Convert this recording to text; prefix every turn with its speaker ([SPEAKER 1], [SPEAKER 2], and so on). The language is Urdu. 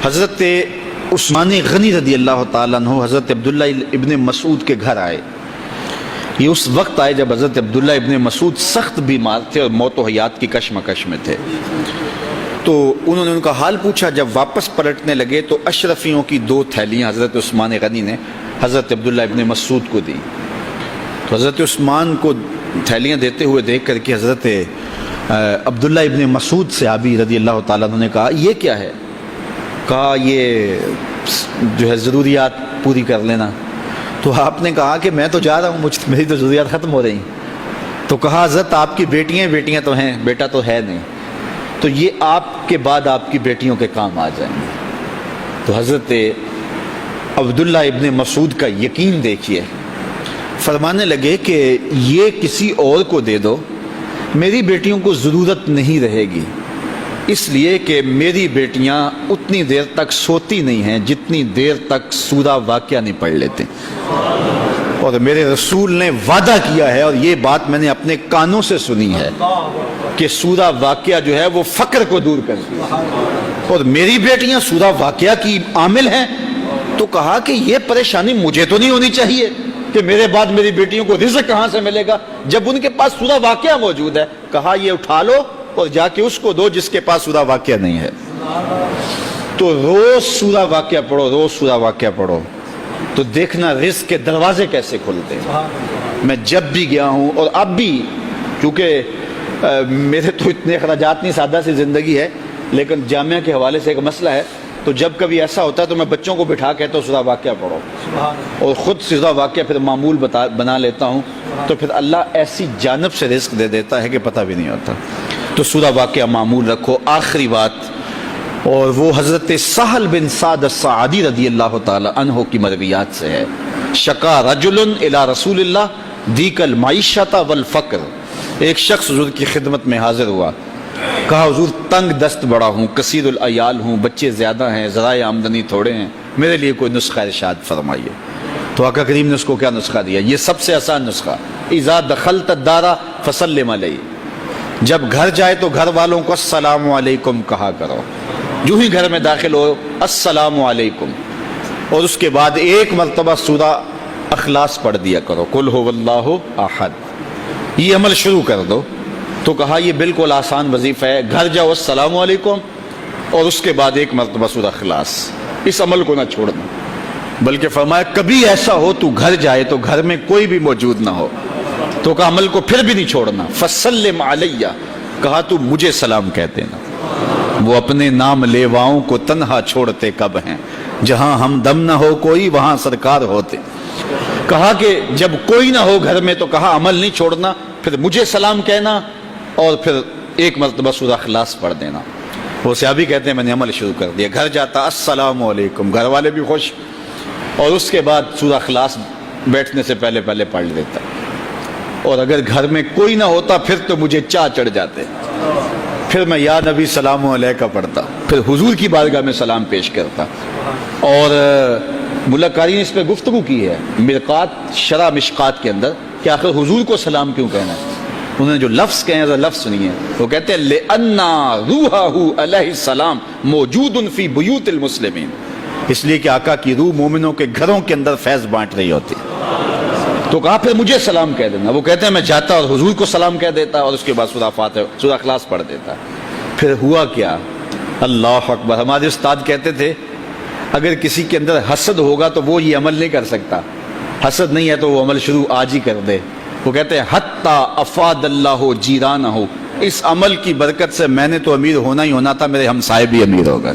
[SPEAKER 1] حضرت عثمان غنی رضی اللہ تعالیٰ عنہ حضرت عبداللہ ابن مسعود کے گھر آئے. یہ اس وقت آئے جب حضرت عبداللہ ابن مسعود سخت بیمار تھے اور موت و حیات کی کشمکش میں تھے. تو انہوں نے ان کا حال پوچھا. جب واپس پلٹنے لگے تو اشرفیوں کی 2 تھیلیاں حضرت عثمان غنی نے حضرت عبداللہ ابن مسعود کو دی. تو حضرت عثمان کو تھیلیاں دیتے ہوئے دیکھ کر کے حضرت عبداللہ ابن مسعود صحابی رضی اللہ تعالیٰ عنہ نے کہا یہ کیا ہے؟ کہا یہ جو ہے ضروریات پوری کر لینا. تو آپ نے کہا کہ میں تو جا رہا ہوں, میری تو ضروریات ختم ہو رہی. تو کہا حضرت آپ کی بیٹیاں تو ہیں, بیٹا تو ہے نہیں, تو یہ آپ کے بعد آپ کی بیٹیوں کے کام آ جائیں گے. تو حضرت عبداللہ ابن مسعود کا یقین دیکھیے, فرمانے لگے کہ یہ کسی اور کو دے دو, میری بیٹیوں کو ضرورت نہیں رہے گی, اس لیے کہ میری بیٹیاں اتنی دیر تک سوتی نہیں ہیں جتنی دیر تک سورہ واقعہ نہیں پڑھ لیتے. اور میرے رسول نے وعدہ کیا ہے, اور یہ بات میں نے اپنے کانوں سے سنی ہے, کہ سورہ واقعہ جو ہے وہ فقر کو دور کرتی ہے, اور میری بیٹیاں سورہ واقعہ کی عامل ہیں. تو کہا کہ یہ پریشانی مجھے تو نہیں ہونی چاہیے کہ میرے بعد میری بیٹیوں کو رزق کہاں سے ملے گا جب ان کے پاس سورہ واقعہ موجود ہے. کہا یہ اٹھا لو اور جا کے اس کو دو جس کے پاس سورہ واقعہ نہیں ہے. تو روز سورہ واقعہ پڑھو, روز سورہ واقعہ پڑھو, تو دیکھنا رزق کے دروازے کیسے کھلتے ہیں. میں جب بھی گیا ہوں, اور اب بھی, کیونکہ میرے تو اتنے اخراجات نہیں, سادہ سی زندگی ہے, لیکن جامعہ کے حوالے سے ایک مسئلہ ہے, تو جب کبھی ایسا ہوتا ہے تو میں بچوں کو بٹھا کہتا ہوں سورہ واقعہ پڑھو, اور خود سورہ واقعہ پھر معمول بنا لیتا ہوں. تو پھر اللہ ایسی جانب سے رزق دے دیتا ہے کہ پتہ بھی نہیں ہوتا. تو سورہ واقعہ معمول رکھو. آخری بات, اور وہ حضرت سہل بن سعد الساعدی رضی اللہ تعالی عنہ کی مرویات سے ہے. شکا رجل الی رسول اللہ دیک المعیشۃ والفقر. ایک شخص حضور کی خدمت میں حاضر ہوا, کہا حضور تنگ دست بڑا ہوں, کثیر العیال ہوں, بچے زیادہ ہیں, ذرائع آمدنی تھوڑے ہیں, میرے لیے کوئی نسخہ ارشاد فرمائیے. تو آقا کریم نے اس کو کیا نسخہ دیا؟ یہ سب سے آسان نسخہ, اذا دخلت الدار فسلم علیہ. جب گھر جائے تو گھر والوں کو السلام علیکم کہا کرو. جو ہی گھر میں داخل ہو السلام علیکم, اور اس کے بعد ایک مرتبہ سورہ اخلاص پڑھ دیا کرو, قل هو اللہ احد. یہ عمل شروع کر دو. تو کہا یہ بالکل آسان وظیفہ ہے, گھر جاؤ السلام علیکم, اور اس کے بعد ایک مرتبہ سورہ اخلاص. اس عمل کو نہ چھوڑنا, بلکہ فرمایا کبھی ایسا ہو تو گھر جائے تو گھر میں کوئی بھی موجود نہ ہو, تو کہا عمل کو پھر بھی نہیں چھوڑنا. فسلم علیہ, کہا تو مجھے سلام کہہ دینا. وہ اپنے نام لیواؤں کو تنہا چھوڑتے کب ہیں, جہاں ہم دم نہ ہو کوئی وہاں سرکار ہوتے. کہا کہ جب کوئی نہ ہو گھر میں تو کہا عمل نہیں چھوڑنا, پھر مجھے سلام کہنا, اور پھر ایک مرتبہ سورہ اخلاص پڑھ دینا. وہ صحابی کہتے ہیں میں نے عمل شروع کر دیا, گھر جاتا السلام علیکم, گھر والے بھی خوش, اور اس کے بعد سورہ اخلاص بیٹھنے سے پہلے پڑھ لیتا. اور اگر گھر میں کوئی نہ ہوتا پھر تو مجھے چاہ چڑھ جاتے, پھر میں یا نبی سلام علیکہ پڑھتا, پھر حضور کی بارگاہ میں سلام پیش کرتا. اور ملا قاری نے اس پہ گفتگو کی ہے مرقات شرح مشکات کے اندر, کہ آخر حضور کو سلام کیوں کہنا ہے. انہوں نے جو لفظ کہے ہیں لفظ سنیے. وہ کہتے ہیں لِأَنَّا رُوحَهُ علیہ السلام موجود فی بیوت المسلمین, اس لیے کہ آقا کی روح مومنوں کے گھروں کے اندر فیض بانٹ رہی ہوتی. تو کہا پھر مجھے سلام کہہ دینا. وہ کہتے ہیں میں جاتا اور حضور کو سلام کہہ دیتا, اور اس کے بعد سورہ فاتحہ سورہ اخلاص پڑھ دیتا. پھر ہوا کیا, اللہ اکبر. ہمارے استاد کہتے تھے اگر کسی کے اندر حسد ہوگا تو وہ یہ عمل نہیں کر سکتا, حسد نہیں ہے تو وہ عمل شروع آج ہی کر دے. وہ کہتے ہیں حتی افاد اللہ جیرانہ, اس عمل کی برکت سے میں نے تو امیر ہونا ہی ہونا تھا, میرے ہمسائے بھی امیر ہو گئے.